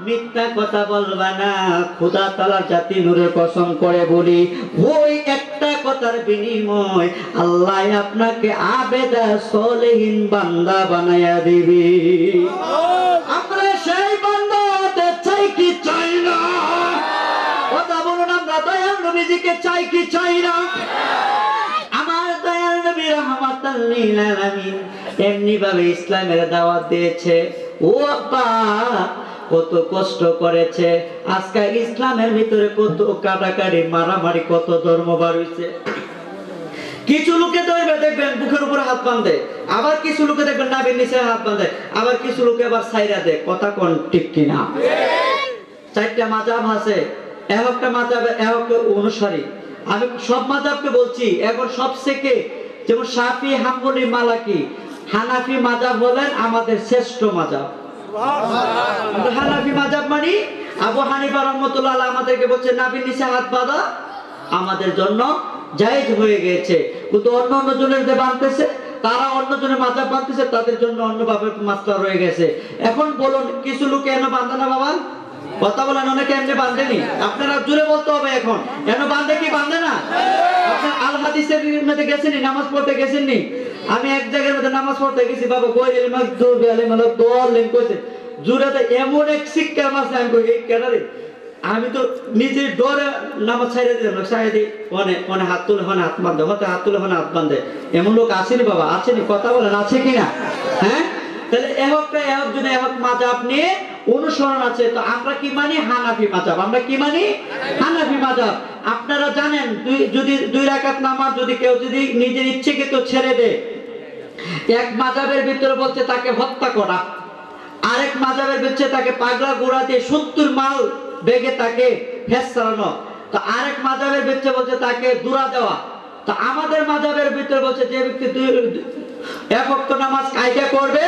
মিথ্যা কথা বলবা না। খোদা তাআলার জাতি নূরের কসম করে বলি, ওই একটা কথার বিনিময় আল্লাহ আপনাকে আবেদা সলিহিন বান্দা বানায়া দিবে। আমরা সেই বান্দা হতে চাই কি চাই না? কথা বলুন, আমরা দয়াল নবীজিকে চাই কি চাই না? আমার দয়াল নবী রাহমাতাল লিল আলামিন এমনি ভাবে ইসলামের দাওয়াত দিয়েছে। ও আব্বা কত কষ্ট করেছে, আজকে ইসলামের ভিতরে কত কাটাকাটি মারামারি, কত ধর্ম বার হইছে। কিছু লোকে ধরবে দেখবেন বুকের উপরে হাত বাঁধে, আবার কিছু লোকে দেখবেন নাভির নিচে হাত বাঁধে, আবার কিছু লোকে আবার সাইরা দেয়। কথা কোন ঠিক কিনা? চারটা মাযহাব আছে, একটা মাযহাবে একটা অনুসারী। আমি সব মাযহাবকে বলছি, এখন সবথেকে যেমন শাফি, হাম্বলি, মালাকি, হানাফি মাযহাব হলেন আমাদের শ্রেষ্ঠ মাযহাব। আমরা হানাফি মাযহাব মানি। আবু হানিফা রাহমাতুল্লাহ আলাইহি আমাদেরকে বলছে নাভির নিচে হাত বাঁধা আমাদের জন্য জায়েজ হয়ে গেছে। কিন্তু অন্য জনের যে বাঁধতেছে, তারা অন্য জনের মাযহাব বাঁধতেছে, তাদের জন্য অন্যভাবে মাসলা রয়ে গেছে। এখন বলুন, কিছু লোক এনে বাঁধে না বাবা? কথা বলেন, অনেকে এমনি বাঁধেনি। আপনারা জুড়ে বলতে হবে এখন, কেন বাঁধে কি বাঁধে না? আপনার আল হাদিসের মধ্যে গেছেন, নামাজ পড়তে গেছেন নি? আমি এক জায়গার মধ্যে নামাজ পড়তে গেছি, বাবা গোয়েল মাকদুবি আলাইহিম দোয়াল্লিন কইছে, জুরাতে এমন এক শিক্ষা মাসে আমি কই কেনারে, আমি তো নিজে ডরে নামাজ ছাইড়ে দিলাম, ছাইড়ে দিই অনে হাত তুলে হনে হাত বাঁধে, হতে হাত তুলে হনে হাত বাঁধে। এমন লোক আসেনি বাবা, আসেনি? কথা বলেন, আছে কিনা? হ্যাঁ, তাহলে এক যদি এক মাযহাব নিয়ে অনুসরণ আছে, তো আমরা কি মানি? হানাফি মাযহাব। আমরা কি মানি? হানাফি মাযহাব। আপনারা জানেন, যদি 2 রাকাত নামাজ যদি কেউ যদি নিজের ইচ্ছেকৃত ছেড়ে দেয়, এক মাযহাবের ভিতরে বলছে তাকে হত্যা করা, আরেক মাযহাবের ভিতরে তাকে পাগলা গোড়া দিয়ে 70 মাইল বেগে তাকে ফেস চালানো, তো আরেক মাযহাবের ভিতরে বলছে তাকে দূরা দেওয়া। তো আমাদের মাযহাবের ভিতরে বলছে যে ব্যক্তি এক ওয়াক্ত নামাজ কায়দা করবে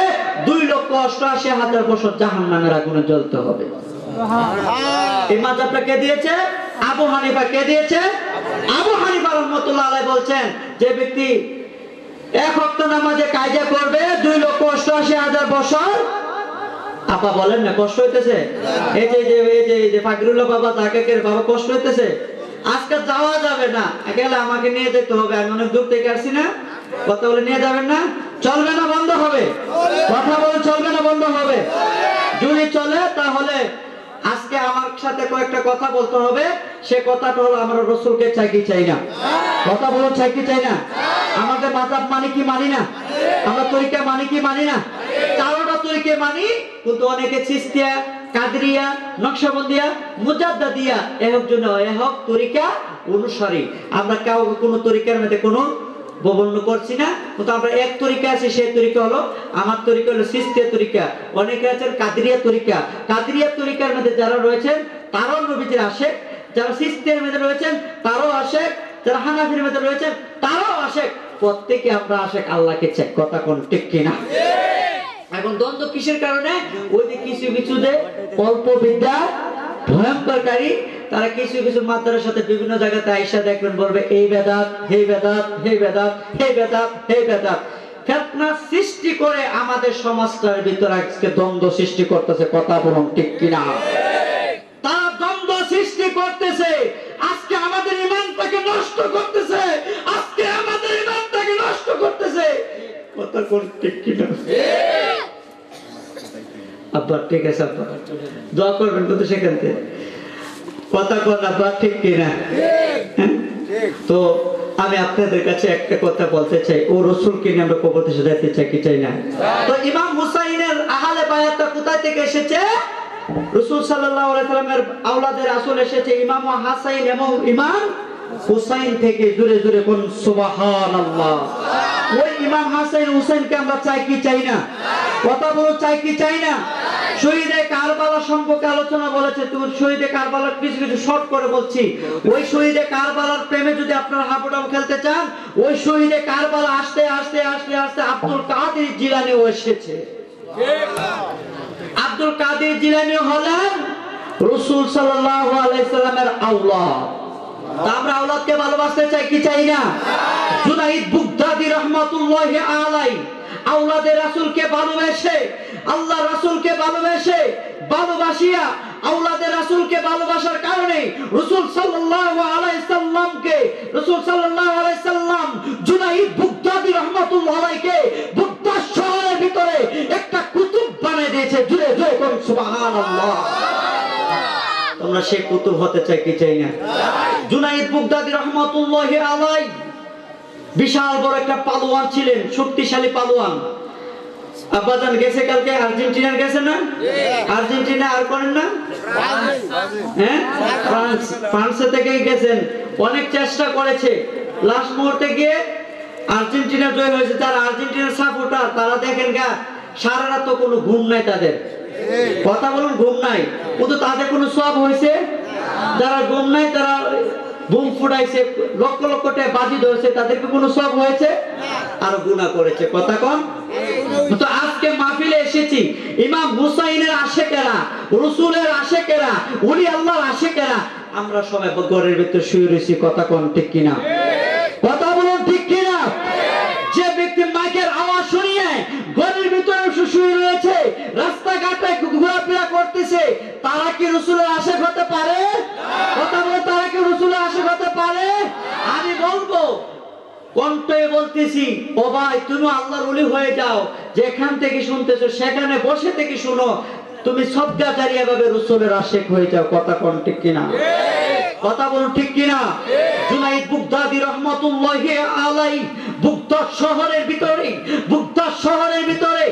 2,88,000 বছর জাহান্নামের আগুনে জ্বলতে হবে। এই মাযহাবটা কে দিয়েছে? আবু হানিফা। কে দিয়েছে? আবু হানিফা রাহমাতুল্লাহ আলাইহি বলছেন, যে ব্যক্তি এক ওয়াক্ত নামাজে কায়দা করবে 2,88,000 বছর। আপা বলেন না, কষ্ট হইতেছে? এই যে ফাকিরুল্লাহ বাবা, তাকাকের বাবা, কষ্ট হইতেছে? আজকে যাওয়া যাবে না, একেলা আমাকে নিয়ে যেতে হবে, আমি অনেক দূর থেকে আসছি না। কথা বলে নিয়ে যাবেন না? চলবে না, বন্ধ হবে? কথা বলে চলবে না, বন্ধ হবে? যদি চলে তাহলে আজকে আমার সাথে কয়েকটা কথা বলতে হবে। সে কথাটা হলো, আমরা রাসূলকে চাই কি চাই না? কথা বলুন, চাই কি চাই না? আমাদের মাযহাব মানি কি মানি না? আমরা তরিকা মানি কি মানি না? চারোটা তরিকা মানি, কিন্তু অনেকে চিশতিয়া, কাদরিয়া, নকশবন্দিয়া, মুজাদ্দাদিয়া এহক তরিকা অনুসারী। আমরা কেউ কোনো তরিকার মধ্যে কোনো বর্ণনা করছি না, কিন্তু আমরা এক তরিকা আছে, সেই তরিকা হলো, আমার তরিকা হলো চিশতিয়া তরিকা। অনেকে আছেন কাদরিয়া তরিকা। কাদরিয়া তরিকার মধ্যে যারা রয়েছেন তারাও নবীজির আশেক, যারা চিশতিয়ার মধ্যে রয়েছেন তারাও আশেক, যারা হানাফির মধ্যে রয়েছেন তারাও আশেক। প্রত্যেকে আমরা আশেক আল্লাহকে চাই। কথা কোন ঠিক কিনা? এখন দ্বন্দ্ব কিসের কারণে? ওই যে কিছু যে অল্প বিদ্যা ভয়ঙ্করকারী, তারা কিছু মাদ্রাসার সাথে বিভিন্ন জায়গাতে আইসা দেখবেন বলবে এই বেদাত, হে বেদাত, হে বেদাত, হে বেদাত, হে বেদাত, ফিতনা সৃষ্টি করে আমাদের সমাজটার ভিতরে আজকে দ্বন্দ্ব সৃষ্টি করতেছে। কথা বলুন ঠিক কিনা? তারা দ্বন্দ্ব সৃষ্টি করতেছে, আজকে আমাদের ঈমানটাকে নষ্ট করতেছে, আজকে আমাদের ঈমানটাকে নষ্ট করতেছে। কথা কোন ঠিক কিনা? আব্বা ঠিক আছে, আব্বা দোয়া করবেন কিন্তু সেখান থেকে। কথা কোন আব্বা ঠিক কিনা? তো আমি আপনাদের কাছে একটা কথা বলতে চাই, ও রাসূলকে নিয়ে আমরা কবরতে যেতে চাই কি চাই না? তো ইমাম হুসাইনের আহলে বায়াতটা কোথা থেকে এসেছে? রাসূল সাল্লাল্লাহু আলাইহি সাল্লামের আওলাদে রাসূল এসেছে ইমাম হাসান এবং ইমাম হুসাইন থেকে। জোরে জোরে কোন সুবহানাল্লাহ। ওই ইমাম হাসান হুসাইনকে আমরা চাই কি চাই না? কথা বলো, চাই কি চাই না? শহীদে কারবালা সম্পর্কে আলোচনা বলেছে, তুমি শহীদে কারবালার কিছু শর্ট করে বলছি। ওই শহীদে কারবালার প্রেমে যদি আপনারা হাবুডাবু খেলতে চান, ওই শহীদে কারবালা আসতে আসতে আসতে আসতে আব্দুল কাদের জিলানীও এসেছে। আব্দুল কাদের জিলানী হলেন রাসূল সাল্লাল্লাহু আলাইহি সাল্লামের আওলাদ। আমরা আওলাদকে ভালোবাসতে চাই কি চাই না? জুনাইদ বুগদাদি রাহমাতুল্লাহি আলাইহি আওলাদে রাসূলকে ভালোবেসে আল্লাহ রাসূলকে ভালোবাসিয়া আওলাদে রাসূলকে ভালোবাসার কারণে রাসূল সাল্লাল্লাহু আলাইহি সাল্লাম জুনাইদ বুগদাদি রাহমাতুল্লাহ আলাইহিকে বুগদাদ শহরের ভিতরে একটা কুতুব বানিয়ে দিয়েছে। জুড়ে জয় করুন সুবহানাল্লাহ। তোমরা সেই কুতুব হতে চাই কি চাই না? জুনাইদ বুগদাদি রাহমাতুল্লাহ আলাইহি বিশাল বড় একটা পালোয়ান ছিলেন, শক্তিশালী পালোয়ান। আব্বাজান গেছে কালকে আর্জেন্টিনা, গেছে না? আর্জেন্টিনা আর করেন না? হ্যাঁ, ফ্রান্স থেকে গেছেন। অনেক চেষ্টা করেছে, লাস্ট মুহূর্তে গিয়ে আর্জেন্টিনা জয় হয়েছে। যারা আর্জেন্টিনার সাপোর্টার তারা দেখেন গা সারা রাত কোনো ঘুম নাই তাদের। কথা বলুন, ঘুম নাই, কিন্তু তাদের কোনো সব হয়েছে? যারা ঘুম নাই তারা বুম ফুটাইছে, লক্ষ লক্ষ টাকা বাজি ধরেছে, তাদেরকে কোনো সব হয়েছে? আর গুনাহ করেছে। কথা কম। তো আজকে মাহফিলে এসেছি ইমাম হুসাইনের আশেকেরা, রাসূলের আশেকেরা, ওলি আল্লাহর আশেকেরা, আমরা সবাই ঘরের ভিতর শুয়ে রয়েছি। কথা কোন ঠিক কিনা? কথা বলুন ঠিক কিনা? যে ব্যক্তি মাইকের আওয়াজ শুনিয়ে ঘরের ভিতরে শুয়ে রয়েছে, রাস্তাঘাটে ঘোরাফেরা করতেছে, তারা কি রাসূলের আশেক হতে পারে? কথা বলে, তারা কি রাসূলের আশেক হতে পারে? আমি বলবো, কণ্ঠে বলতেছি, ও ভাই তুমি আল্লাহর ওলি হয়ে যাও, যেখান থেকে শুনতেছো সেখানে বসে থেকে শুনো, তুমি সবগা জারিয়া ভাবে রাসূলের আশেক হয়ে যাও। কথা কোন ঠিক কিনা? কথা বলুন ঠিক কিনা? জুনাইদ বুগদাদি রাহমাতুল্লাহি আলাইহি বুগদাদ শহরের ভিতরে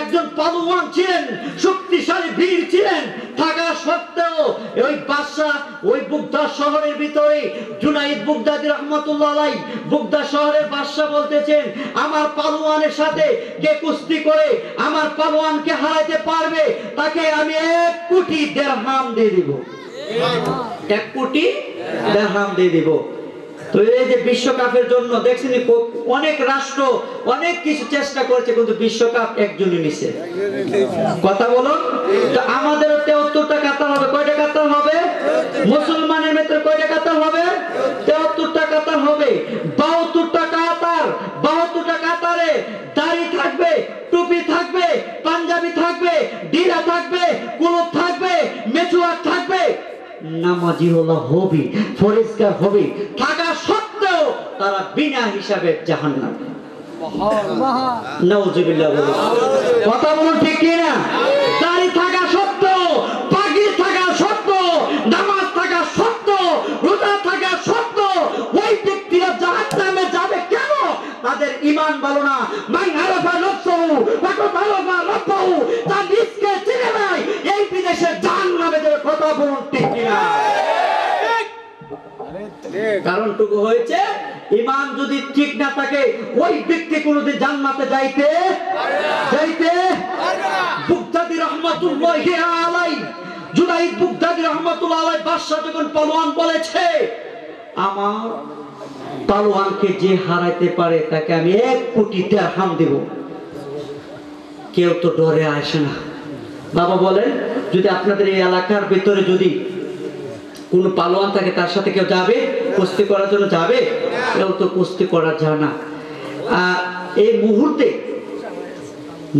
একজন পালোয়ান ছিলেন, শক্তিশালী বীর ছিলেন। থাকা সত্ত্বেও ওই বাদশা ওই বুগদাদ শহরের ভিতরে জুনাইদ বুগদাদি রাহমাতুল্লাহ আলাইহি বুগদাদ শহরের বাদশা বলতেছেন, আমার পালোয়ানের সাথে কে কুস্তি করে আমার পালোয়ানকে হারাতে পারবে তাকে আমি 1 কোটি দিরহাম দিয়ে দিব। 1 কোটি দিরহাম দিয়ে দিব। তো এই যে বিশ্বকাপের জন্য দেখছেন অনেক রাষ্ট্র অনেক কিছু চেষ্টা করেছে, কিন্তু বিশ্বকাপ একজনই নিছে। কথা বলুন, তো আমাদেরও 73টা কাতার হবে। কয়টা কাতার হবে? মুসলমানের ভিতরে কয়টা কাতার হবে? 73টা কাতার হবে। 72টা কাতার, 72টা কাতারে দাড়ি থাকবে, টুপি থাকবে, পাঞ্জাবি থাকবে, ডিলা থাকবে, কুলুপ থাকবে, মেচুয়ার থাকবে, নামাজি হলো হবি, ফরিজগার হবি, থাকা সত্ত্বেও তারা বিনা হিসাবে জাহান্নামে। নাউজুবিল্লাহ। কথা বলুন ঠিক কিনা? দাড়ি থাকা সত্ত্বেও, পাগড়ি থাকা সত্ত্বেও, নামাজ থাকা সত্ত্বেও, রোজা থাকা সত্ত্বেও ওই ব্যক্তিরা জাহান্নামে যাবে। কেন? তাদের ঈমান ভালো না। মান আরাফা নাফসাহু ফাকাদ আরাফা রাব্বাহু, তার নিজকে চিনে নাই, এই বিদেশে জাহান্নামে যাবে। কথা বলুন ঠিক কিনা? কারণটুকু হয়েছে ঈমান যদি ঠিক না থাকে ওই ব্যক্তি কোনোদিন জান্নাতে যাইতে পারবে না। বুগদাদি রাহমাতুল্লাহি আলাইহি, জুনাইদ বুগদাদি রাহমাতুল্লাহি আলাইহি বাদশা যখন পালোয়ান বলেছে, আমার পালোয়ানকে যে হারাইতে পারে তাকে আমি 1 কোটি দিরহাম দেব। কেউ তো ডরে আসে না। বাবা বলেন, যদি আপনাদের এই এলাকার ভিতরে যদি কোন পালোয়ান থাকে তার সাথে কেউ যাবে কুস্তি করার জন্য? যাবে? কেউ তো কুস্তি করা যায় না। এই মুহূর্তে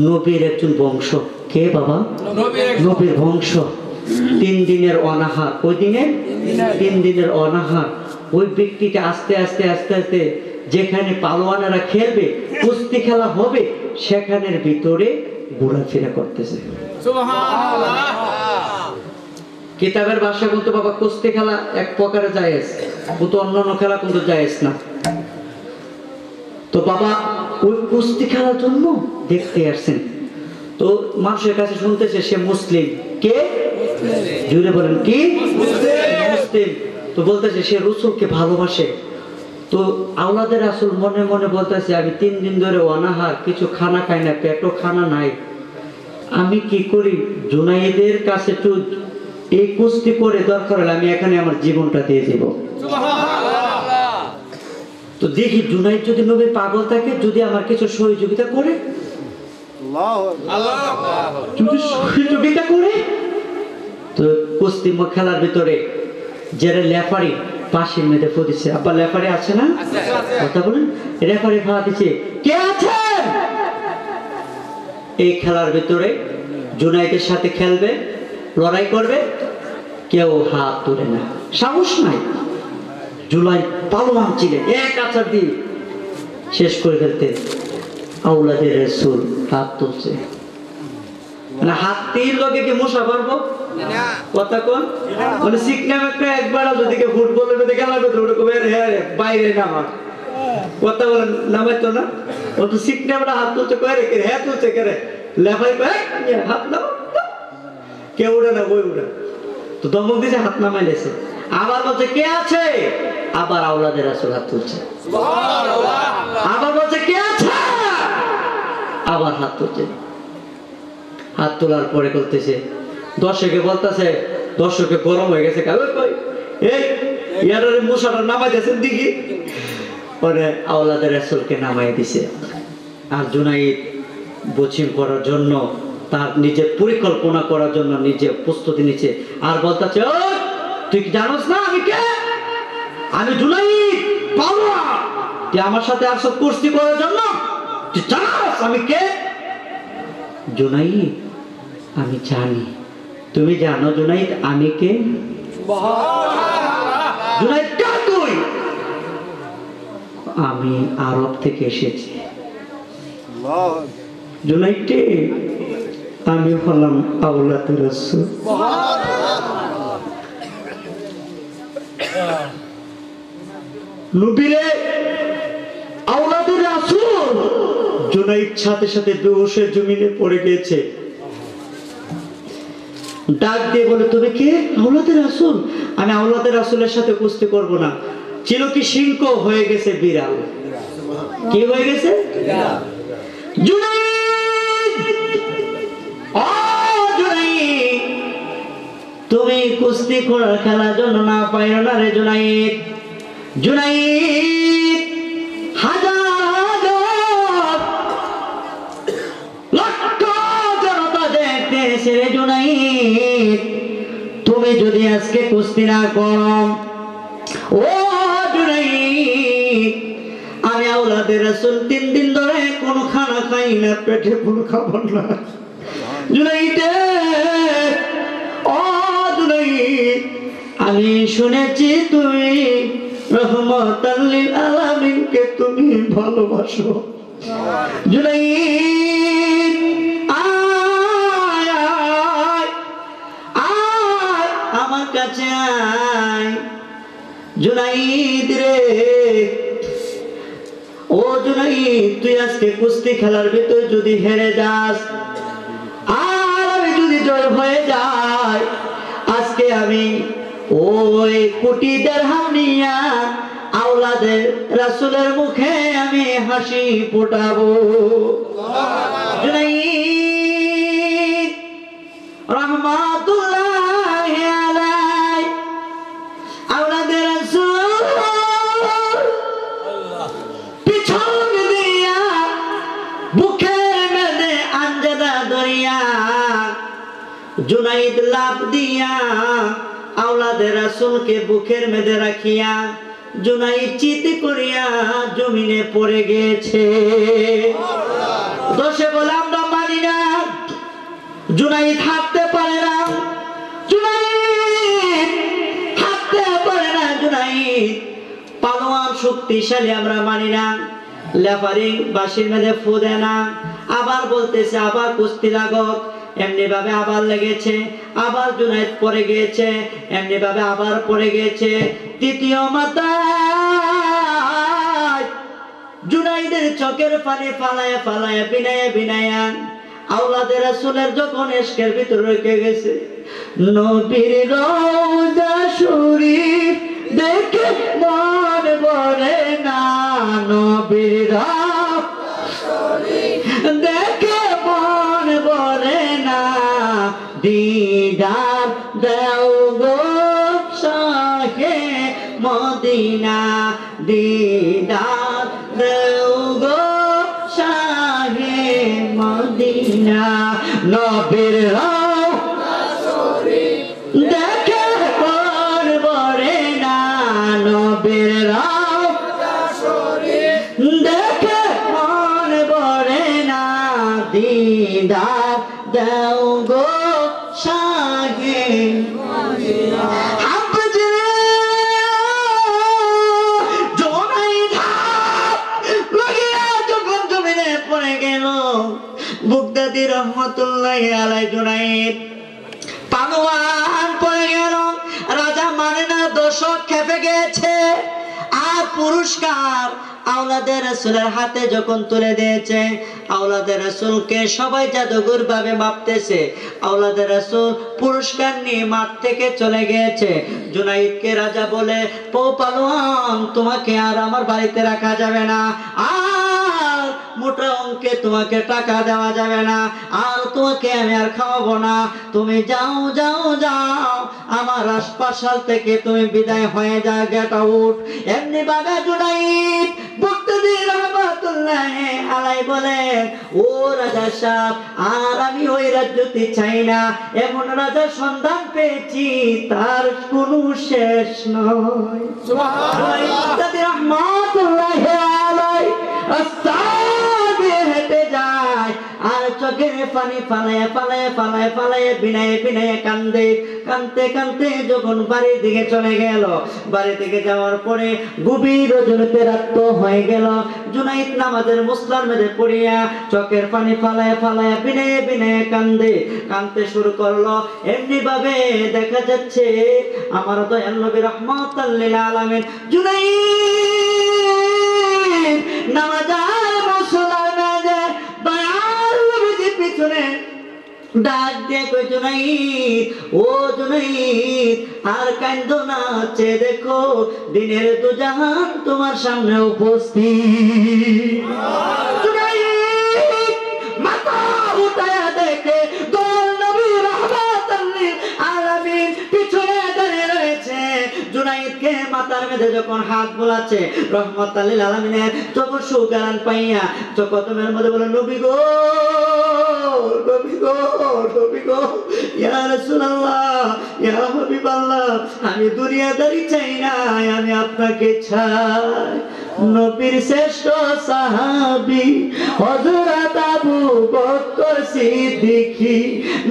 নবীর একজন বংশ, কে বাবা? নবীর বংশ। 3 দিনের অনাহার। ওই দিনে 3 দিনের অনাহার। ওই ব্যক্তিকে আস্তে আস্তে আস্তে আস্তে যেখানে পালোয়ানেরা খেলবে, কুস্তি খেলা হবে, সেখানের ভিতরে ঘোরাফেরা করতেছে। সুবহানাল্লাহ। কিতাবের ভাষা বলতে বাবা কুস্তি খেলা এক প্রকারে জায়েজ, কিন্তু অন্যান্য খেলা কিন্তু জায়েজ না। তো বাবা ওই কুস্তি খেলার জন্য দেখতে আসছেন। তো মানুষের কাছে শুনতেছে সে মুসলিম। কে? জুড়ে বলেন, কি? মুসলিম। তো বলতেছে সে রাসূলকে ভালোবাসে। তো আওলাদের রাসূল মনে মনে বলতেছে, আমি 3 দিন ধরে অনাহার, কিছু খানা খাই না, পেটও খানা নাই, আমি কি করি? জুনাইদের কাছে তো এই কুস্তি করে দরকার হলে আমি এখানে আমার জীবনটা দিয়ে দেব। তো দেখি জুনাইদ যদি নবী পাগল থাকে, যদি আমার কিছু সহযোগিতা করে, যদি সহযোগিতা করে, তো কুস্তি খেলার ভিতরে যারা লেফারি পাশে মেয়েদে ফো দিচ্ছে। আব্বা লেফারি আছে না? কথা বলেন। রেফারি ফা দিচ্ছে, কে আছেন? এই খেলার ভিতরে জুনাইদের সাথে খেলবে, লড়াই করবে, কেউ হাত তুলে না, সাহস নাই। জুনাইদ পালোয়ান ছিলেন, এক আছাড় দিয়ে শেষ করে ফেলতেন। আওলাদে রাসূল হাত তুলছে, মানে হাত তিল লগে কি মশা পারবো কথা কোন? মানে সিকনাম একটা একবার যদি কে ফুটবলের মধ্যে খেলা করতে ওটা কবে বাইরে নামা কথা বলে নামাইতো না। ও তো সিকনামটা হাত তুলছে কয়ে রে হ্যাঁ তুলছে করে লেফাই কয়ে হাত নাম কেউ উঠে না, বই উঠে তো দমক দিয়েছে, হাত নামাইলেছে। আবার বলছে কে আছে, আবার আওলাদে রাসূল হাত তুলছে। আবার বলছে কে আছে, আবার হাত তুলছে। হাত তোলার পরে করতেছে, দর্শকে বলতেছে, দর্শকে গরম হয়ে গেছে, এই ইয়ার মশাটা নামাই দিয়েছেন দিঘি। পরে আওলাদে রাসূলকে নামাই দিছে। আর জুনাইদ বচিম করার জন্য, তার নিজের পরিকল্পনা করার জন্য নিজে প্রস্তুতি নিচ্ছে। আর বলতেছে, তুই কি জানোস না আমি কে? আমি জুনাইদ পালোয়ান, তুই আমার সাথে আসো কুস্তি করার জন্য, তুই জানোস আমি কে? জুনাইদ আমি জানি। তুমি জানো জুনাইদ আমি কে? জুনাইদ কে তুই? আমি আরব থেকে এসেছি। জুনাইদ কে? আমি হলাম আওলাদে রাসূল। নবীরে আওলাদে রাসূল। জুনাইদ সাথে সাথে বেহুশের জমিনে পড়ে গিয়েছে। ডাক দিয়ে বলে, তুমি কে? আওলাদে রাসূল। আমি আওলাদে রাসূলের সাথে কুস্তি করব না। ছিল কি সিংহ, হয়ে গেছে বিড়াল। কি হয়ে গেছে? জুনাইদ, ও জুনাইদ, তুমি কুস্তি করার খেলার জন্য না পাইল না রে জুনাইদ। জুনাইদ হাজার লক্ষ জনতা দেখতেছে রে জুনাইদ, তুমি যদি আজকে কুস্তি না করো, ও জুনাইদ, আমি আওলাদে রাসূল 3 দিন ধরে কোনো খানা খাই না, পেটে কোনো খাবার না। জুনাইদ, ও জুনাইদ, আমি শুনেছি তুমি রহমাতাল লিল আলামিনকে তুমি ভালোবাসো। জুনাইদ আয় আয় আয় আমার কাছে আয়। জুনাইদ রে, ও জুনাইদ, তুই আজকে কুস্তি খেলার ভিতর যদি হেরে যাস, আর আমি যদি জয় হয়ে যাই, আজকে আমি ওই কোটি দিরহাম নিয়া আওলাদে রাসূলের মুখে আমি হাসি ফোটাবো। জুনাইদ রাহমাতুল্লাহি আলাইহি আওলাদে রাসূল পিছন দিয়া বুকের মধ্যে আঞ্জাদা ধরিয়া জুনাইদ লাফ দিয়া আওলাদে রাসূলকে বুকের মধ্যে রাখিয়া জুনাইদ চিৎ করিয়া জমিনে পড়ে গেছে। দোষে বলে আমরা মানি না, জুনাইদ হাঁটতে পারে না, জুনাইদ হাঁটতে পারে না, জুনাইদ পালোয়ান শক্তিশালী আমরা মানি না। লেফারি বাঁশির মধ্যে ফু দেয় না, আবার বলতেছে আবার কুস্তি লাগক। এমনি ভাবে আবার লেগেছে, আবার জুনাইদ পড়ে গিয়েছে, এমনি ভাবে আবার পড়ে গিয়েছে। তৃতীয় মাথায় জুনাইদের চোখের পানি ফালায় ফালায় বিনায়া বিনায়া আওলাদে রাসূলের যখন ইশকের ভিতরে রেখে গেছে। নবীর রওজা শরীফ দেখে মন ভরে না, নবীর রওজা শরীফ দেখে মন ভরে না, দিদার দাও গো শাহে মদিনা, দিদার দাও গো শাহে মদিনা। নবীর রওজা শরীফ দেখে মন ভরে না, নবীর রওজা শরীফ দেখে মন ভরে না, দিদার দাও গো বুগদাদি রহমতুল্লাহি আলাইহি জুনাইদ পানোয়ান পড়ে গেল। রাজা মানে না, দর্শক খেপে গেছে। আর পুরস্কার আওলাদে রাসূলের হাতে যখন তুলে দিয়েছে, আওলাদে রাসূলকে সবাই জাদুঘর ভাবে ভাবতেছে। আওলাদে রাসূল পুরস্কার নিয়ে মাঠ থেকে চলে গিয়েছে। জুনাইদকে রাজা বলে, পালোয়ান, তোমাকে আর আমার বাড়িতে রাখা যাবে না, আর মোটা অঙ্কে তোমাকে টাকা দেওয়া যাবে না, আর তোমাকে আমি আর খাওয়াবো না। তুমি যাও যাও যাও, আমার হাসপাতাল থেকে তুমি বিদায় হয়ে যাও, গেট আউট। এমনি বাবা জুনাইদ বুগদাদি রহমাতুল্লাহি আলাইহি বলে, ও রাজা সাহেব, আর আমি ওই রাজ্যতে চাই না। এমন রাজার সন্ধান পেয়েছি, তার কোনো শেষ নয়। সুবহানাল্লাহ। বুগদাদি রহমাতুল্লাহি আলাইহি রাস্তায় হেঁটে যায়, আর চোখের পানি ফালায় ফালায় ফালায় ফালায় বিনায় বিনায় কান্দে। কানতে কানতে যখন বাড়ির দিকে চলে গেল, বাড়ি থেকে যাওয়ার পরে গভীর রজনীতে রাত হয়ে গেল। জুনাইদ নামাজের মুসলার মেঝে পড়িয়া চোখের পানি ফালায় ফালায় বিনায় বিনায় কান্দে। কানতে শুরু করলো। এমনি ভাবে দেখা যাচ্ছে আমার দয়াল নবী রাহমাতাল লিল আলামিন জুনাইদ নামাজের মুসলার মেঝে দয়াল নবীর পিছনে ডাক দিয়ে কই, জুনাইদ, ও জুনাইদ, আর কান্দো না, চেয়ে দেখো দিনের দুজাহান তোমার সামনে উপস্থিত। জুনাইদ মাথা উঠায়া দেখে দয়াল নবী রাহমাতাল লিল আলামিন পিছনে দাঁড়িয়ে রয়েছে। জুনাইদকে মাথার মেঝে যখন হাত বোলাচ্ছে, রাহমাতাল লিল আলামিনের চোখ সুগান পাইয়া চোখের মধ্যে বলে, নবী গো, নবী গো, নবী গো, ইয়া রাসূলুল্লাহ, ইয়া হাবিবাল্লাহ, আমি দুনিয়াদারি চাই না, আমি আপনাকে চাই। নবীর শ্রেষ্ঠ সাহাবী হযরত আবু বকর সিদ্দিকী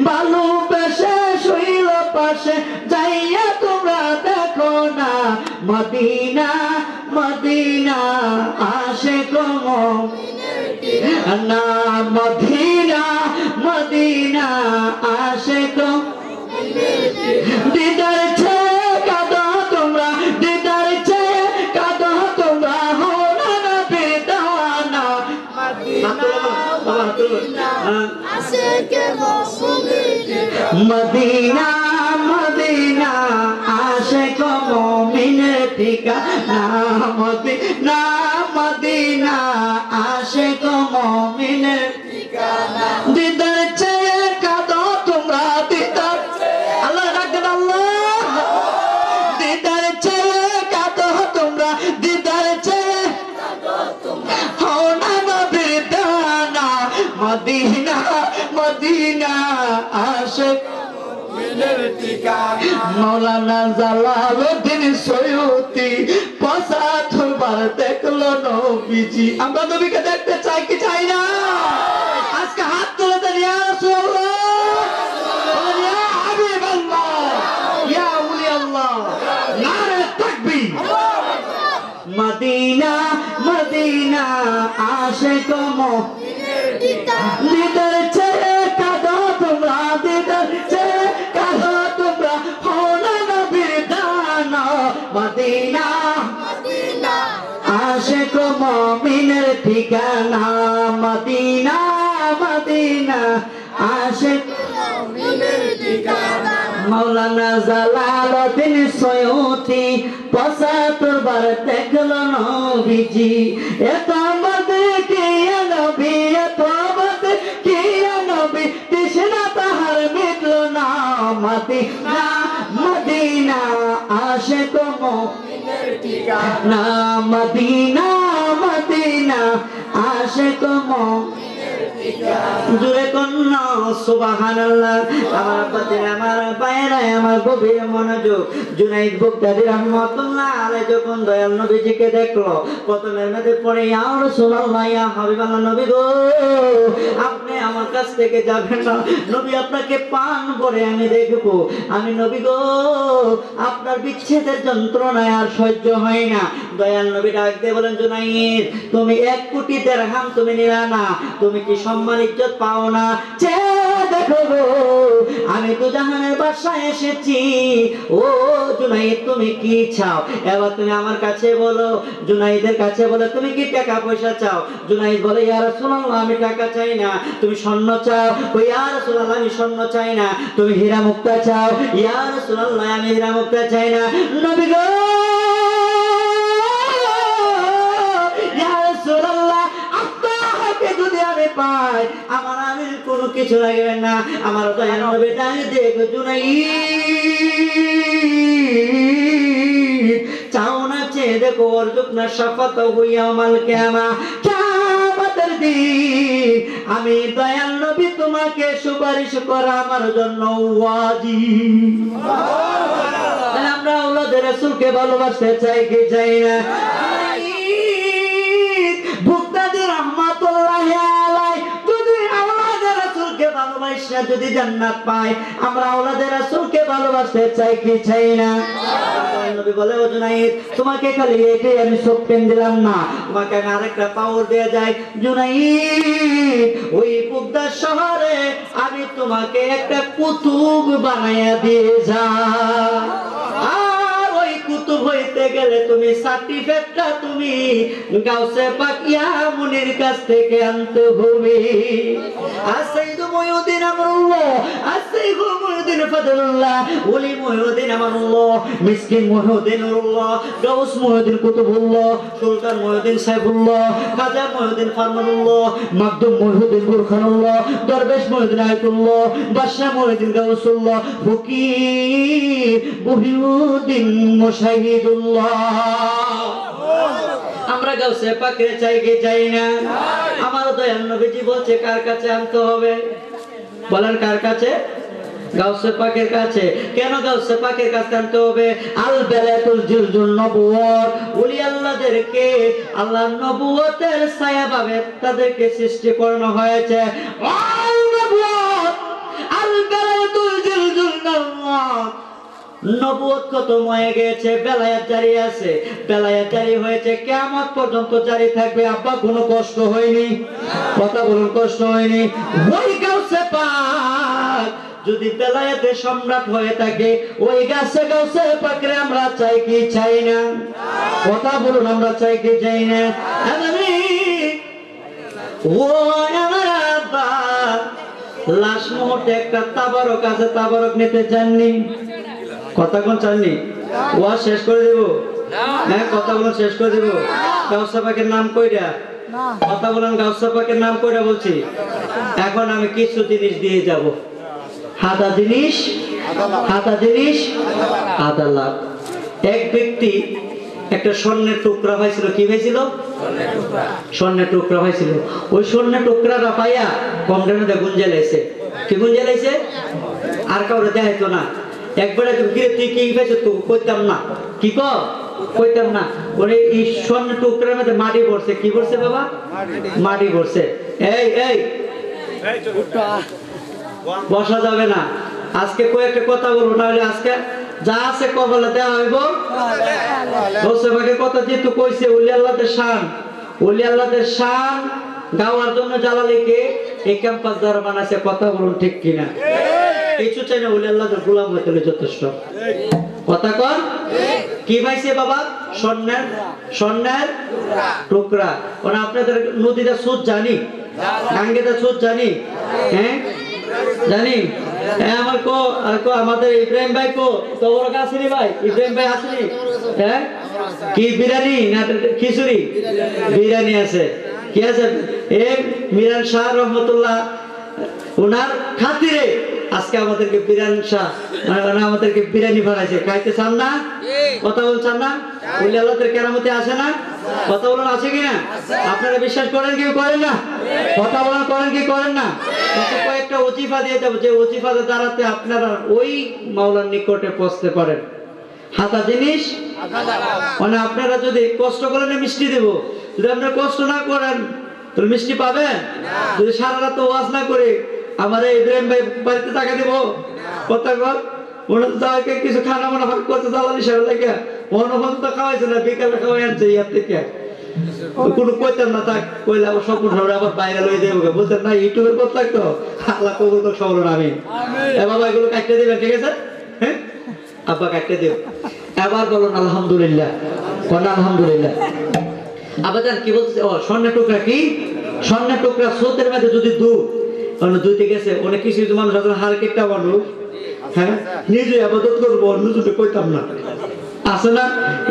ভালোবেসে শৈল পাশে যাইয়া তোমরা দেখো না, মদিনা মদিনা আশিক মুমিনের না, মদিনা মদিনা আশিক দিদার চেয়ে কাঁদো তোমরা, দিদার চেয়ে কাঁদো তোমরা, হো না নবীর দেওয়ানা। মদিনা মদিনা আশিক মুমিনের ঠিকানা, মদিনা মদিনা আশিক মুমিনের ঠিকানা। দিদার চেয়ে কাঁদো তোমরা, দিদার, আল্লাহ রাখবেন, আল্লাহ, দিদার চেয়ে কাঁদো তোমরা, দিদার চেয়ে কাঁদো তোমরা, হও না নবীর দেওয়ানা। মদিনা মদিনা আশিক মুমিনের ঠিকানা। মাওলানা জালালউদ্দিন সৈয়দী ৭৫ বার দেখলো নবীজি। আমরা নবীকে দেখতে চাই কি চাই না? আজকে হাত তুলে দেন, ইয়া রাসূলুল্লাহ, ইয়া হাবিবাল্লাহ, ইয়া আউলিয়াল্লাহ, নারে তাকবীর। মদিনা মদিনা আশিক মুমিনের ঠিকানা। দিদার চেয়ে কাঁদো তোমরা, দিদার চেয়ে কাঁদো তোমরা, হও না নবীর দানা। মদিনা মদিনা আশিক মুমিনের ঠিকানা, মদিনা মদিনা আশিক মুমিনের ঠিকানা। মাওলানা জালালউদ্দিন সৈয়দী ৭৫ বার দেখলো নবীজি। এত মদে কি নবী, এত মদে কি নবী, তৃষ্ণা তাহার মিটলো না। মদিনা মদিনা আশিক মুমিনের ঠিকানা, মদিনা মদিনা আশিক মুমিনের জোরে কন্যা সুবহানাল্লাহ। আমার বাতিল আমার বাইরে আমার গভীর মনোযোগ। জুনাইদ বুগদাদি রাহমাতুল্লাহ আলাইহি যখন দয়াল নবীজিকে দেখলো প্রথমে মেয়েদের পরে ইয়া রাসূলুল্লাহ ইয়া হাবিবাল্লাহ নবী গো আপনি আমার কাছ থেকে যাবেন না, নবী আপনাকে পান করে আমি দেখবো। আমি নবী গো আপনার বিচ্ছেদের যন্ত্রণায় আর সহ্য হয় না। দয়াল নবী ডাক দিয়ে বলেন জুনাইদ তুমি 1 কোটি দিরহাম তুমি নিলা না, তুমি কি সম্মান ইজ্জত পাও না? দেখো গো আমি তো জাহানের বাসায় এসেছি। ও জুনাইদ তুমি কি চাও? এবার তুমি আমার কাছে বলো। জুনাইদের কাছে বলে তুমি কি টাকা পয়সা চাও? জুনাইদ বলে ইয়া রাসূলুল্লাহ আমি টাকা চাই না। তুমি স্বর্ণ চাও? ও ইয়া রাসূলুল্লাহ আমি স্বর্ণ চাই না। তুমি হীরা মুক্তা চাও? ইয়া রাসূলুল্লাহ আমি হীরা মুক্তা চাই না। নবী গো ইয়া রাসূলুল্লাহ আপনাকে যদি আমি পাই আমার আমি কোনো কিছু লাগবে না। আমার দয়াল নবী ডাক দেখো জুনাইদ চাও না চেয়ে দেখো অর্জুনা শাফাত ইয়াউমাল কিয়ামা কিয়ামতের দিন আমি দয়াল নবী তোমাকে সুপারিশ করা আমার জন্য ওয়াজিব। সুবহানাল্লাহ। আমরা আওলাদের রাসূলকে ভালোবাসতে চাই কি চাই না? বুগদাদি রাহমাতুল্লাহি আলাইহি যদি আওলাদের রাসূলকে ভালোবাসা যদি জান্নাত পায় আমরা আওলাদের রাসূলকে ভালোবাসতে চাই কি চাই না? নবী বলে ও জুনাইদ তোমাকে খালি এটাই আমি সব পেন দিলাম না, তোমাকে আমি আরেকটা পাওয়ার দেয়া যায়। জুনাইদ ওই বুগদা শহরে আমি তোমাকে একটা কুতুব বানায়া দিয়ে যাই। আর ওই কুতুব হইতে গেলে তুমি সার্টিফিকেটটা তুমি গাউসে পাক ইয়া মুনির কাছ থেকে আনতে হবে। আসাইদু মুয়ুদ্দিন আমরুল্লাহ আসাইদু মুয়ুদ্দিন ফাদলুল্লাহ ওলি মুয়ুদ্দিন আমরুল্লাহ মিসকিন মুয়ুদ্দিন নুরুল্লাহ গাউস মুয়ুদ্দিন কুতুবুল্লাহ সুলতান মুয়ুদ্দিন সাইফুল্লাহ খাজা মুয়ুদ্দিন ফারমানুল্লাহ মাকদুম মুয়ুদ্দিন বুরখানুল্লাহ দরবেশ মুয়ুদ্দিন আয়াতুল্লাহ বাদশাহ মুয়ুদ্দিন গাউসুল্লাহ ফকির মুহিউদ্দিন মুশাহিদুল্লাহ। আমরা গাউসে পাকে চাই কি চাই না? আমার দয়াল নবীজি বলছে কার কাছে আনতে হবে? বলেন কার কাছে? গাউসে পাকের কাছে। কেন গাউসে পাকের কাছে আনতে হবে? আল বেলাতুল জিলজুল নবুয়ত ওলি আল্লাহদেরকে আল্লাহর নবুয়তের ছায়া ভাবে তাদেরকে সৃষ্টি করানো হয়েছে। আল নবুয়ত আল বেলাতুল জিলজুল নবুয়ত নবুয়ত কত হয়ে গেছে, বেলায়েত জারি আছে, বেলায়েত জারি হয়েছে কিয়ামত পর্যন্ত জারি থাকবে। আব্বা কোনো কষ্ট হয়নি? কথা বলুন কষ্ট হয়নি? ওই গাউসে পাক যদি বেলায়েতের সম্রাট হয়ে থাকে ওই গাছে গাউসে পাকরে আমরা চাই কি চাই না? কথা বলুন আমরা চাই কি চাই না? ও আমার আব্বা লাশ মুহূর্তে একটা তাবারক আছে, তাবারক নিতে চাননি? কথা কোন চাননি? ওয়া শেষ করে দেব? হ্যাঁ কথা বলুন শেষ করে দেব? গাউসে পাকের নাম কইরা কথা বলুন গাউসে পাকের নাম কইরা বলছি। এখন আমি কিছু জিনিস দিয়ে যাব। হাদা জিনিস আদালত। এক ব্যক্তি একটা স্বর্ণের টুকরা হয়েছিল। কি হয়েছিল? স্বর্ণের টুকরা হয়েছিল। ওই স্বর্ণের টুকরাটা পাইয়া কম দামে গুঞ্জালাইছে। কি গুঞ্জালাইছে? আর কাউরে দেখাইতো না। একবারে তুই কি পাইছো? তো কইতাম না। কি কইতাম না। ওরে এই স্বর্ণের টুকরার মধ্যে মাটি পড়ছে। কি পড়ছে বাবা? মাটি পড়ছে। এই এই বসা যাবে না। আজকে কয়েকটা কথা বলবো, না হলে আজকে যা আছে কবলে দেওয়া হইব। গাউসে পাকের কথা যেহেতু কইছে ওলি আল্লাহদের শান, ওলি আল্লাহদের শান গাওয়ার জন্য জালালিকে এই ক্যাম্পাস দ্বারা বানাইছে। কথা বলুন ঠিক কিনা? কিছু চাই না, ওলি আল্লাহদের গোলাম হইতে যথেষ্ট। কথা কন কি পাইছে বাবা? স্বর্ণের টুকরা। মানে আপনাদের নদীটা সুদ জানি, গাঙ্গেটা সুদ জানি, হ্যাঁ জানি। আমাদের ইব্রাহিম ভাই কো তোর আসেনি ভাই? ইব্রাহিম ভাই আসেনি? হ্যাঁ কি বিরিয়ানি না খিচুড়ি? বিরিয়ানি আছে। কি আছে? মিরান শাহ রহমতুল্লাহ ওনার খাতিরে আজকে আমাদেরকে বিরিয়ানি শাহ মানে আমাদেরকে বিরিয়ানি বানাইছে। খাইতে চান না? কথা বলছেন না? ওলি আল্লাহদের কেরামতে আসে না? কথা বলেন আছে কিনা? আপনারা বিশ্বাস করেন কি করেন না? কথা বলেন করেন কি করেন না? কয়েকটা ওজিফা দিয়ে যাবো, যে ওজিফাতে দাঁড়াতে আপনারা ওই মাওলার নিকটে পৌঁছতে পারেন। হাতা জিনিস মানে আপনারা যদি কষ্ট করেন মিষ্টি দেব, যদি আপনারা কষ্ট না করেন তাহলে মিষ্টি পাবেন? যদি সারা রাত ওয়াজ না করে আমার ইব্রাহিম ভাই বাড়িতে টাকা দেবো? কথা কর, ওরা তো তাকে কিছু খানা মানা ভাগ করতে জ্বালানি সারা লাগে মনোভাব তো খাওয়াইছে না, বিকালে খাওয়াই আনছে ইয়ার থেকে কোনো কইতাম না, তাক কইলে আবার স্বপ্ন আবার বাইরে লয়ে যাবো, বলতেন না ইউটিউবের পথ থাকতো আল্লাহ কবুল তো সবল আমি বাবা এগুলো কাটতে দেবেন, ঠিক আছে? হ্যাঁ আব্বা কাটতে দেব। এবার বলুন আলহামদুলিল্লাহ, আলহামদুলিল্লাহ। আবার জান কি বলছে? ও স্বর্ণের টুকরা, কি স্বর্ণের টুকরা স্রোতের মধ্যে যদি দুইতে গেছে, অনেক কিছু মানুষ আছে হার কেটটা মানুষ, হ্যাঁ নিজে আবাদত করবো, অন্য দুটো কইতাম না, আছে না?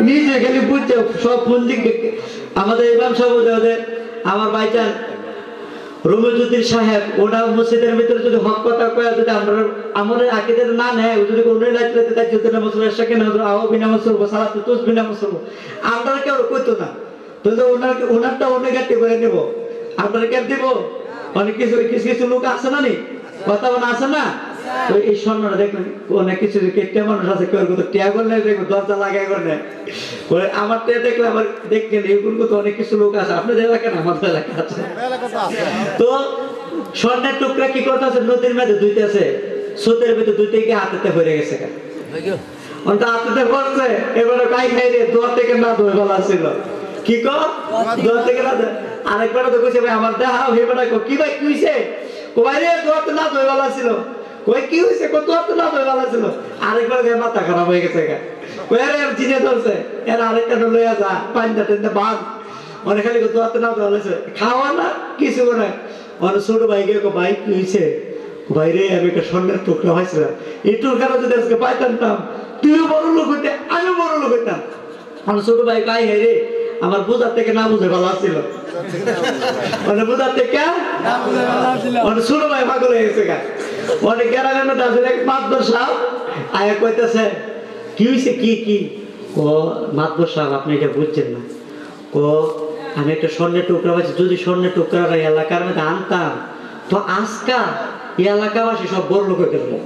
নিজে খালি বুঝছে সব মন্দির। আমাদের ইমাম সাহেব আমার ভাইজান রুমিউদ্দিন সাহেব, ওটা মসজিদের ভিতরে যদি হক কথা কয়ে যদি আমরা আমাদের আকিদের না নেয়, যদি কোনো লাইতে তাই না মসজিদের সাথে না আও বিনা মসলবো সালাতে তুস বিনা মসলবো, আমরা কেউ কইতো না। তো ওনারটা অনেক গাটি করে নেব, আপনারা কেন দিব? অনেক কিছু কিছু কিছু লোক আছে না, নি কথা বলা আছে না? তো এই স্বর্ণটা দেখবেন অনেক কিছু কেটে মানুষ আছে, কেউ তো টিয়া করলে দেখবো দরজা লাগাই করে আমার টিয়া দেখলে আবার দেখবেন এগুলো তো অনেক কিছু লোক আছে, আপনাদের এলাকা না আমাদের এলাকা আছে। তো স্বর্ণের টুকরা কি করতে আছে? নদীর মধ্যে ধুইতে আছে, স্রোতের ভিতরে ধুইতে গিয়ে হাতেতে হয়ে গেছে, হাতেতে পড়ছে। এবারে কাই খাই রে দোয়া থেকে না ধুয়ে বলা ছিল, কি কর দোয়া থেকে না। আরেকবার তো কইছে ভাই আমার দেখা হইবে কি ভাই কি হইছে? কো ভাই রে দোয়া তো না ধুয়ে বলা ছিল। কই কি হইছে? কত তো না ধুয়ে বলা ছিল। আরেকবার গায়ে মাথা খারাপ হয়ে গেছে গা, কই আরে জিনে ধরছে, এর আরেকটা লইয়া যা পানিটা টেনে বাঁধ, অনেক খালি দোয়া তো না ধুয়ে বলা ছিল, খাওয়া না কিছু করে। অনেক ছোট ভাই গিয়ে ভাই কি হইছে? ভাই রে আমি একটা স্বর্ণের টুকরা হয়েছিলাম, এই টুকরা যদি আজকে পাইতাম, তুইও বড় লোক হইতে আমিও বড় লোক হইতাম। আমার ছোট ভাই কাই হে রে আমার বোঝার থেকে না বুঝে ভালো ছিল, মানে বোঝার থেকে মানে ছোট ভাই পাগল হয়ে গেছে গা। অনেক গ্রামের মধ্যে আসলে এক মাতবর সাহেব আয়া কইতেছে কি হয়েছে, কি কি ও মাতবর সাহেব আপনি এটা বুঝছেন না, ও আমি একটা স্বর্ণের টুকরা পাইছি, যদি স্বর্ণের টুকরা এলাকার মধ্যে আনতাম তো আজকা এই এলাকাবাসী সব বড় লোক হইতে পারবো।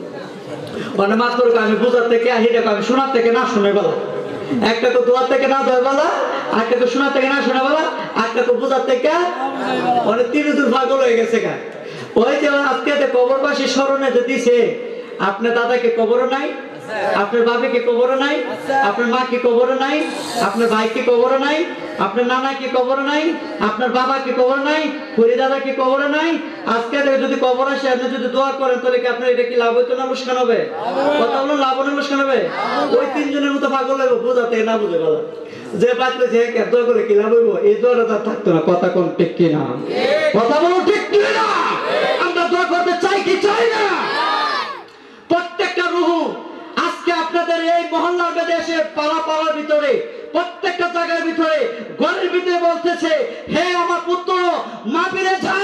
মানে মাত্র আমি বোঝার থেকে আমি শোনার থেকে না শুনে বলা, একটা তো দোয়ার থেকে না ধরে বলা, একটা তো শোনার থেকে না শুনে বলা, একটা তো বোঝার থেকে অনেক তিরুদুর পাগল হয়ে গেছে গা। ওই যে আজকে কবরবাসী স্মরণে যে দিছে, আপনার দাদাকে কবরও নাই, আপনার বাবাকে কবরও নাই, আপনার মা কি কবরও নাই, আপনার ভাই কি কবরও নাই, আপনার নানা কি কবর নাই, আপনার বাবা কি কবর নাই, পরি দাদা কি কবর নাই। আজকে যদি কবর আসে আপনি যদি দোয়া করেন তাহলে কি আপনার এটা কি লাভ হইতো না লোকসান হবে? কথা বলুন লাভ না লোকসান হবে? ওই তিনজনের মতো পাগল হইব, বোঝাতে না বুঝে বলা যে বাঁচলে যে দোয়া করে কি লাভ হইব, এই দোয়াটা তার থাকতো না। কথা কোন ঠিক কিনা? কথা বলুন ঠিক কিনা? আমরা দোয়া করতে চাই কি চাই না? প্রত্যেকটা রুহু আজকে আপনাদের এই মহল্লার দেশে পাড়া পাড়ার ভিতরে প্রত্যেকটা জায়গার ভিতরে ঘরের ভিতরে বলতেছে, হে আমার পুত্র মা ফিরে যা,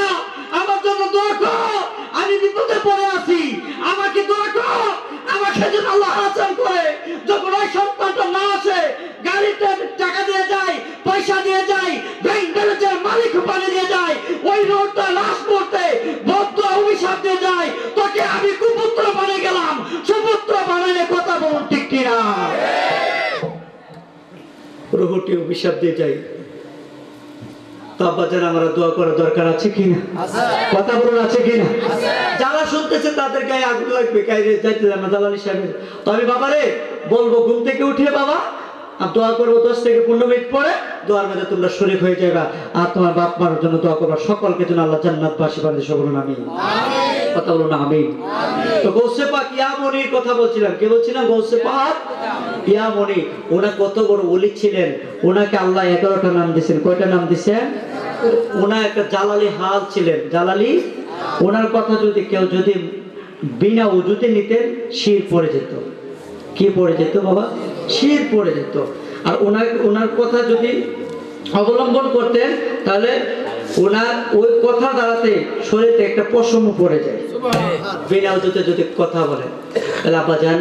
আমার জন্য দোয়া কর, আমি বিপদে পড়ে আছি, আমাকে দোয়া কর, আমাকে যেন আল্লাহ হাসান করে। যখন ওই সন্তানটা না আসে, গাড়িতে টাকা দিয়ে যায়, পয়সা দিয়ে যায়, ব্যাংক ব্যালেন্সের মালিক পানি দিয়ে যায়, ওই রোডটা লাশ পড়তে বদ্ধ অভিশাপ দিয়ে যায়, তোকে আমি কুপুত্র বানিয়ে গেলাম, সুপুত্র বানাইলে কথা বলুন ঠিক কিনা? রুহটি অভিশাপ দিয়ে যাই। তো আব্বাজান আমরা দোয়া করার দরকার আছে কিনা? কথা বলুন আছে কিনা? যারা শুনতেছে তাদের গায়ে আগুন লাগবে, গায়ে যাইতে না জালালি সাহেবের। তো আমি বাবারে বলবো ঘুম থেকে উঠিয়ে বাবা আর দোয়া করবো 10 থেকে 15 মিনিট পরে, দোয়ার মধ্যে তোমরা শরীক হয়ে যাবে আর তোমার বাপ মার জন্য দোয়া করবা, সকলকে যেন আল্লাহ জান্নাতবাসী বানায়। সকল আমিন। কথা বলুন আমিন। তো গৌসে পাক ইয়ামনির কথা বলছিলাম, কে বলছিলাম? গৌসে পাক ইয়ামনি। ওনা কত বড় ওলি ছিলেন, ওনাকে আল্লাহ 11টা নাম দিয়েছেন। কয়টা নাম দিয়েছেন? ওনা একটা জালালি হাল ছিলেন, জালালি। ওনার কথা যদি কেউ যদি বিনা উজুতে নিতেন শির পড়ে যেত। কি পড়ে যেত বাবা? শির পড়ে যেত। আর ওনার কথা যদি অবলম্বন করতেন তাহলে ওনার ওই কথা দ্বারাতে শরীরে একটা পশম পড়ে যায়, বিনা উজুতে যদি কথা বলেন। তাহলে আব্বাজান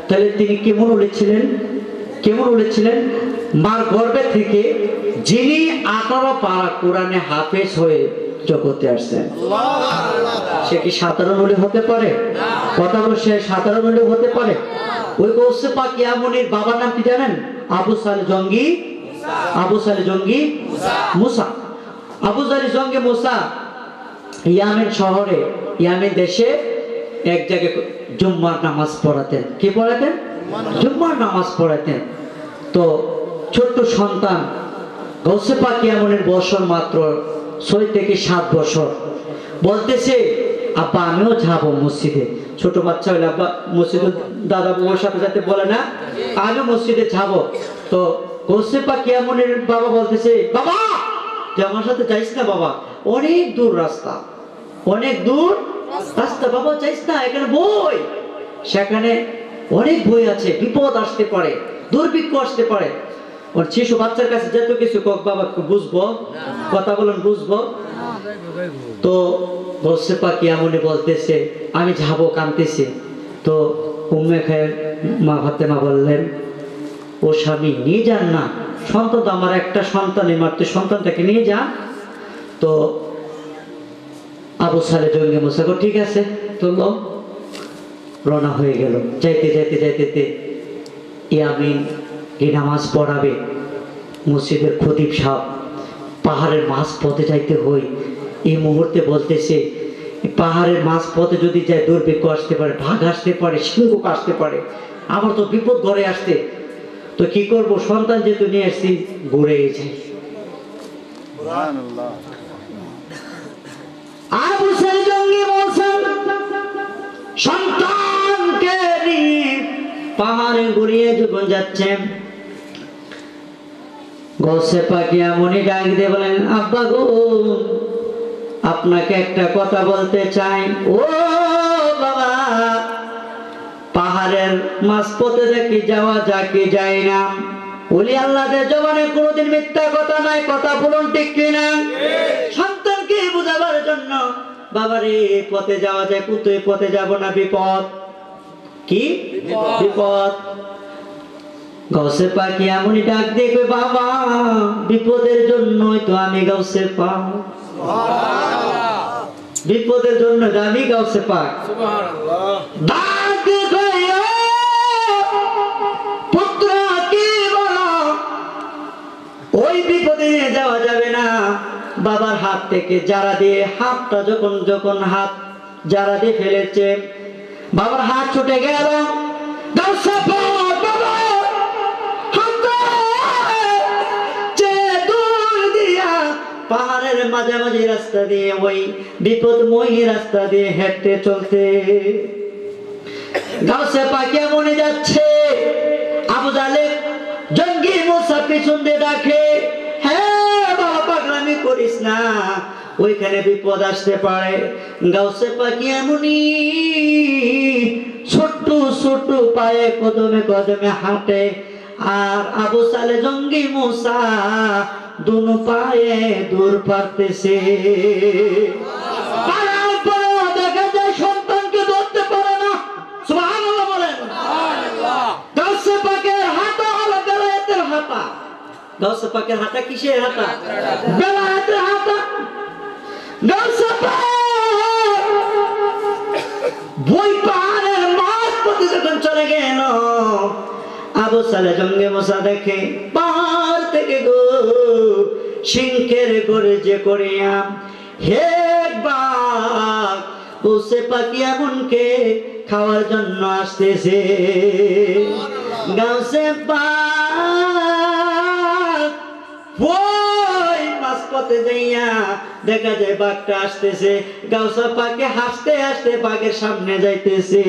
তাহলে তিনি কেমন উলেছিলেন? কেমন উলেছিলেন? মার গর্ভে থেকে যিনি 18 পারা কোরআনে হাফেজ হয়ে জগতে আসছেন, সে কি সাধারণ ওলি হতে পারে? কথা বলে সে সাধারণ ওলি হতে পারে? ওই গৌসে পাক ইয়ামুনির বাবার নাম কি জানেন? আবু সালে জঙ্গি, আবু সালে জঙ্গি মুসা। আবু সালে জঙ্গি মুসা ইয়ামেন শহরে, ইয়ামেন দেশে এক জায়গায় জুম্মার নামাজ পড়াতেন। কি পড়াতেন? জুম্মার নামাজ পড়াতেন। তো ছোট্ট সন্তান গৌসে পাক ইয়ামুনের বছর মাত্র 6 থেকে 7 বছর, বলতেছে আব্বা আমিও যাবো মসজিদে। ছোট বাচ্চা হইলে আব্বা মসজিদে দাদা বউর সাথে সাথে বলে না আমিও মসজিদে যাবো। তো গৌসে পাক ইয়ামুনের বাবা বলতেছে বাবা যে আমার সাথে যাইস না বাবা, অনেক দূর রাস্তা, অনেক দূর রাস্তা বাবা, যাইস না, এখানে বই, সেখানে অনেক বই আছে, বিপদ আসতে পারে, দুর্ভিক্ষ আসতে পারে। ওর শিশু বাচ্চার কাছে যত কিছু কক বাবা বুঝবো, কথা বলেন বুঝবো। তো গৌসে পাক ইয়ামুনি বলতেছে আমি যাবো, কাঁদতেছে। তো উম্মে খায়ের মা ফাতেমা বললেন ও স্বামী নিয়ে যান না, সন্তান তো আমার একটা সন্তানই মাত্র, সন্তানটাকে নিয়ে যান। তো আবু সালে জঙ্গি মুসা ঠিক আছে তুললো, রওনা হয়ে গেল। যাইতে যাইতে যাইতে ইয়ামিন এই নামাজ পড়াবে, মসজিদের খতিব সাহেব পাহাড়ের মাঝ পথে যাইতে হয়। এই মুহূর্তে বলতেছে পাহাড়ের মাঝ পথে যদি যায় দুর্ভিক্ষ আসতে পারে, ভাগ আসতে পারে, সিংহ আসতে পারে, আমার তো বিপদ ঘরে আসতে। তো কি করব, সন্তান যেহেতু নিয়ে আসছি ঘুরে যাই। আবু সাইদ জঙ্গি বলছেন সন্তানকে নিয়ে পাহাড়ে ঘুরিয়ে যখন যাচ্ছেন, গৌসে পাক ইয়ামুনি ডাক দিয়ে বলেন আব্বা গো আপনাকে একটা কথা বলতে চাই। ও বাবা, পাহাড়ের মাঝপথে দেখি যাওয়া যাকে যায় না, ওলি আল্লাহদের জবানে কোনোদিন মিথ্যা কথা নাই, কথা বলুন ঠিক কিনা? সন্তানকে বোঝাবার জন্য বাবারে পথে যাওয়া যায়, কিন্তু এই পথে যাব না, বিপদ। কি বিপদ? গৌসে পাক ইয়ামুনি ডাক দিয়ে কই বাবা বিপদের জন্যই তো আমি গৌসে পাক, বিপদের জন্য আমি গৌসে পাক। ডাক দিয়ে কই পুত্র কি বলো, ওই বিপদে যাওয়া যাবে না। বাবার হাত থেকে যারা দিয়ে হাতটা যখন হাত যারা দিয়ে ফেলেছে, বাবার হাত ছুটে গেল। গৌসে পাক বাবা পাহাড়ের মাঝামাঝি রাস্তা দিয়ে ওই বিপদময়ী রাস্তা দিয়ে হেঁটে চলতে গৌসে পাক ইয়ামুনি যাচ্ছে। আবু জালে জঙ্গি মুসা পিছন দিয়ে ডাকে হ্যাঁ বাবা পাগলামি করিস না, ওইখানে বিপদ আসতে পারে। গৌসে পাক ইয়ামুনি ছোট্ট ছোট্ট পায়ে কদমে কদমে হাঁটে, আর আবু সালে জঙ্গি মুসা দুনো পায়ে দূর পারতেছে। দেখা যায় সন্তানকে ধরতে পারে না। সুবহানাল্লাহ বলেন। গৌসে পাকের হাঁটা হলো বেলায়েতের হাঁটা। গৌসে পাকের হাঁটা কিসের হাঁটা? বেলায়েতের হাঁটা। গৌসে পাক বই পাহাড়ের মাঝ পথে যখন চলে গেল, আবু সালে জঙ্গি মুসা দেখে পাহাড় থেকে গো সিংহের গর্জে করিয়া হে বাঘ গৌসে পাক ইয়ামুনকে খাওয়ার জন্য আসতেছে। গৌসে পাক ওই মাঝপথে যাইয়া দেখা যায় বাঘটা আসতেছে, গৌসে পাকে হাসতে হাসতে বাঘের সামনে যাইতেছে।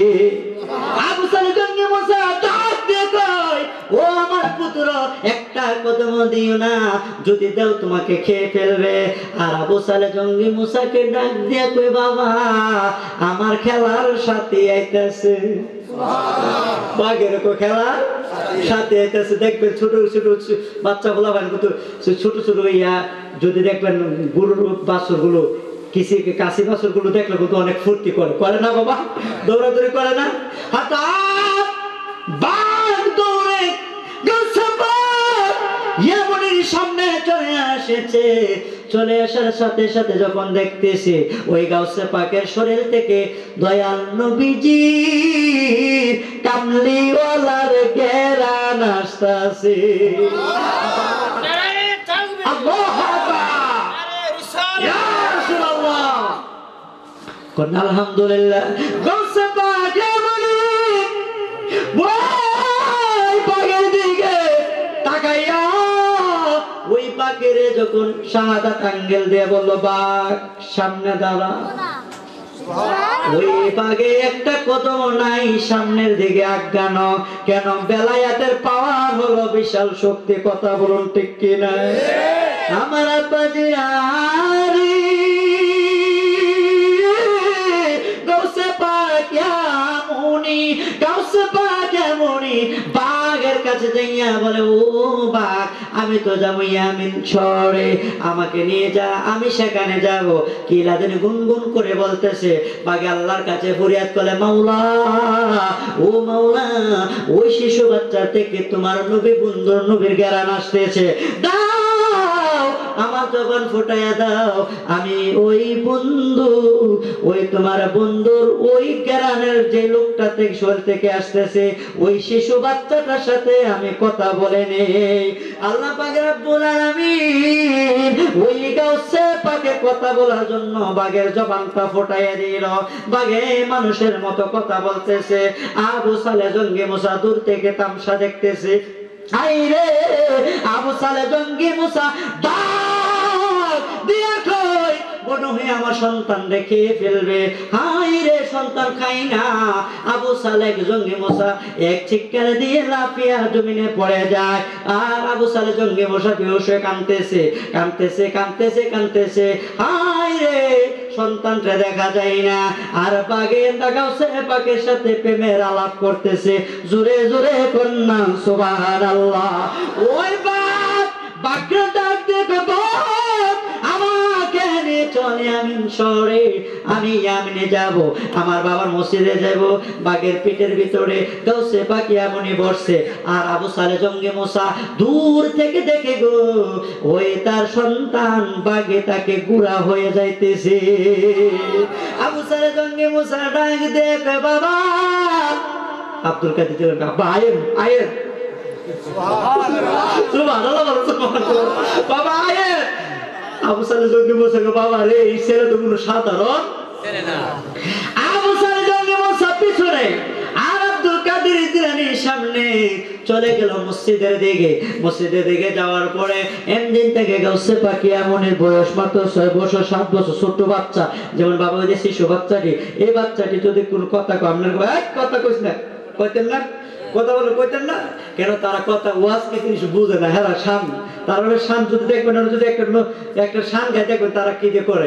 আবু সালে জঙ্গি মুসা ডাক দিয়ে কয় ও আমার পুত্র একটা কদম দিও না, যদি দাও তোমাকে খেয়ে ফেলবে। আর আবু সালে জঙ্গি মুসাকে ডাক দিয়ে কই বাবা আমার খেলার সাথে আইতাছে। বাঘের কো খেলার সাথে আইতাছে। দেখবেন ছোট ছোট বাচ্চা বলা ছোট ছোট ইয়া যদি দেখবেন গরুর বাছুর গুলো কাশি বাছুর গুলো দেখলে কিন্তু অনেক ফুর্তি করে না বাবা, দৌড়াদৌড়ি করে না। হঠাৎ বাঘ দৌড়ে গৌসে পাক ইয়ামুনির সামনে চলে এসেছে। চলে আসার সাথে সাথে যখন দেখতেছে ওই গাউসে পাকের শরীর থেকে দয়াল নবীজি কামলিওয়ালার ঘেরান আসতেছে। আল্লাহু আকবার, ইয়া রাসূলুল্লাহ। কোন আলহামদুলিল্লাহ। গাউসে পাক ওই পাকের দিকে তাকাইয়া ওই পাকের যখন শাহাদাত আঙ্গেল দিয়ে বলল, বাঘ সামনে দাঁড়া। ওই বাঘে একটা কদম নাই সামনের দিকে আজ্ঞানো। কেন? বেলায়াতের পাওয়ার হলো বিশাল শক্তি। কথা বলুন ঠিক কিনা? আমার আব্বাজি আরে গাউসে পাক এমনই, গাউসে পাক এমনই বাঘের কাছে যাইয়া বলে, ও বাঘ, আমি তো যাবো ইয়ামিন শহরে, আমাকে নিয়ে যা, আমি সেখানে যাব। কি লাদেন গুনগুন করে বলতেছে। বাঘে আল্লাহর কাছে ফরিয়াদ করে, মাওলা, ও মাওলা, ওই শিশু বাচ্চা থেকে তোমার নবী বন্ধুর নবীর ঘেরান আসতেছে, দাও, আমার জবান ফুটাইয়া দাও, আমি ওই বন্ধু, ওই তোমার বন্ধুর ওই ঘেরানের যে লোকটা থেকে শরীর থেকে আসতেছে ওই শিশু বাচ্চাটার সাথে আমি কথা বলে নেই। আল্লাহ পাক রব্বুল আলামিন ওই গাউসে পাকে কথা বলার জন্য বাঘের জবানটা ফুটাইয়া দিল। বাঘে মানুষের মতো কথা বলতেছে। আবু সালে জঙ্গি মুসা দূর থেকে তামসা দেখতেছে। আইরে আবু সালে জঙ্গি মুসা ডাক দিয়া কই, মনে হয় আমার সন্তান রেখে ফেলবে। হাই রে, সন্তান খাই না। আবু সালেহ জঙ্গি মুসা এক চিৎকার দিয়ে লাফিয়া জমিনে পড়ে যায়। আর আবু সালেহ জঙ্গি মুসা বেহুশ হয়ে কাঁদতেছে, কাঁদতেছে, কাঁদতেছে, কাঁদতেছে। হাই রে, সন্তানটা দেখা যায় না। আর বাঘের গাউসে পাকের সাথে প্রেমের আলাপ করতেছে। জোরে জোরে কন্যা সুবহানাল্লাহ। ওই বাঘ বাঘের ডাক দেখে আমাকে নিয়ে চলে আমি শহরে, আমি ইয়ামিনে যাব, আমার বাবার মসজিদে যাব। বাঘের পেটের ভিতরে গাউসে পাক এমনই বসছে। আর আবু সালে জঙ্গি মুসা দূর থেকে দেখে গো, ওই তার সন্তান বাঘে তাকে গুড়া হয়ে যাইতেছে। আবু সালে জঙ্গি মুসা ডাক দেখে, বাবা আব্দুল কাদের জিলানী, বাবা আয়েন, আয়েন, বাবা আয়েন। আবু সালে জঙ্গি মুসা, বাবা রে, এই ছেলে তো কোনো সাধারণ ছেলে না। আবু সালে জঙ্গি মুসা পিছনে আর আব্দুল কাদের জিলানীর সামনে চলে গেল মসজিদের দিকে। মসজিদের দিকে যাওয়ার পরে একদিন থেকে গাউসে পাক এমনের বয়স মাত্র 6 বছর 7 বছর, ছোট বাচ্চা। যেমন বাবা ওই যে শিশু বাচ্চাটি, এই বাচ্চাটি যদি কোনো কথা কয়, আপনার কথা কইস না, কইতেন না, কথা বলে কইতেন না কেন? তারা কথা ওয়াজ কি জিনিস বুঝে না। হ্যাঁ, শান, তারা শান যদি দেখবেন, যদি একটা শান গায়ে দেখবেন তারা কি যে করে।